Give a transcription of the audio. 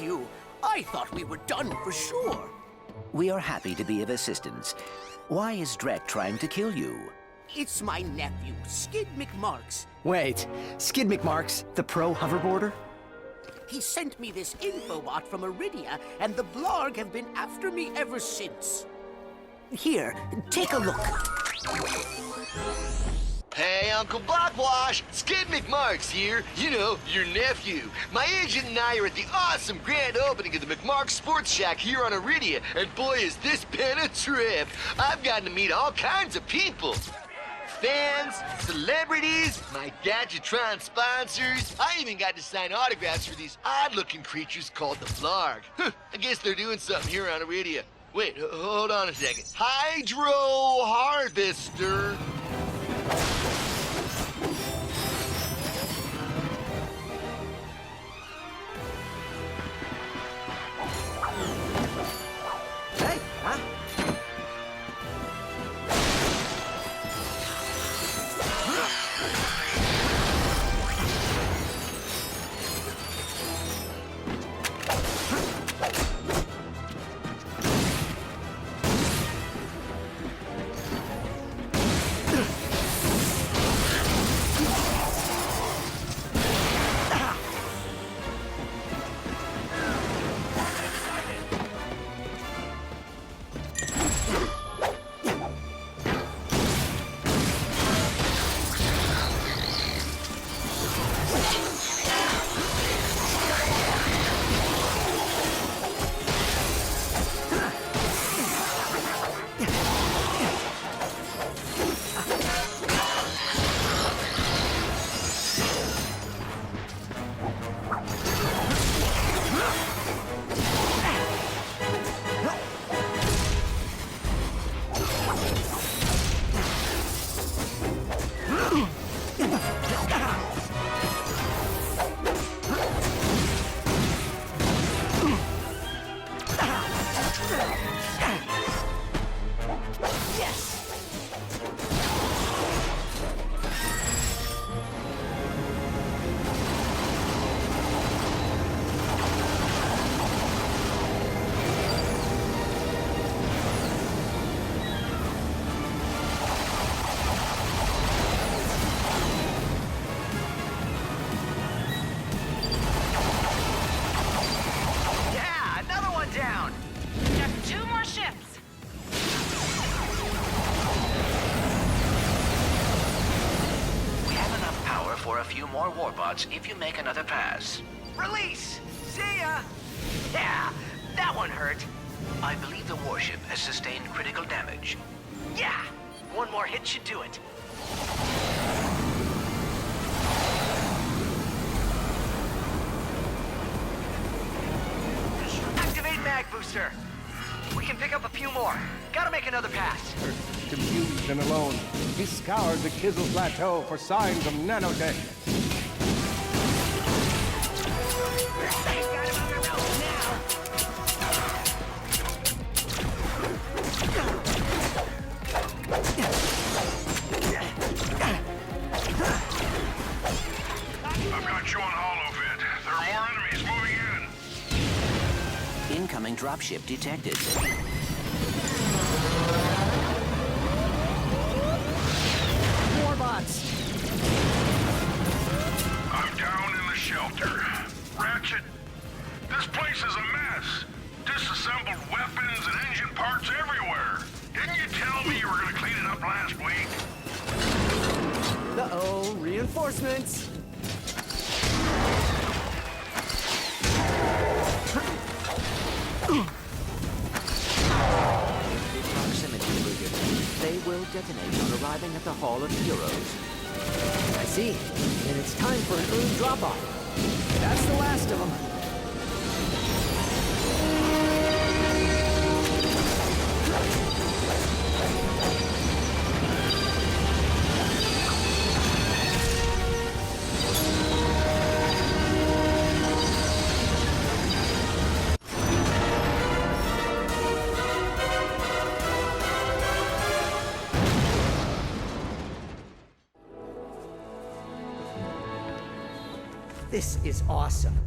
you. I thought we were done for sure. We are happy to be of assistance. Why is Drek trying to kill you? It's my nephew, Skid McMarks. Wait, Skid McMarks, the pro hoverboarder? He sent me this infobot from Iridia, and the Blarg have been after me ever since. Here, take a look. Hey, Uncle Blackwash! Skid McMarks here. You know, your nephew. My agent and I are at the awesome grand opening of the McMarks Sports Shack here on Iridia, and boy, is this been a trip. I've gotten to meet all kinds of people. Fans, celebrities, my Gadgetron sponsors. I even got to sign autographs for these odd-looking creatures called the Blarg. I guess they're doing something here on Iridia. Wait, hold on a second. Hydro Harvester. Hey, huh? More warbots if you make another pass. Release! See ya! Yeah, that one hurt. I believe the warship has sustained critical damage. Yeah! One more hit should do it. Activate mag booster. We can pick up a few more. Gotta make another pass. Confused and alone, he scoured the Kizzle Plateau for signs of nanotech. I've got you on holovid. There are more enemies moving in. Incoming dropship detected. Warbots! I'm down in the shelter. Ratchet, this place is a mess. Disassembled weapons and engine parts everywhere. Didn't you tell me you were gonna clean it up last week? Uh-oh, reinforcements! Proximity triggered. They will detonate on arriving at the Hall of Heroes. I see. And it's time for an early drop-off. That's the last of them. This is awesome.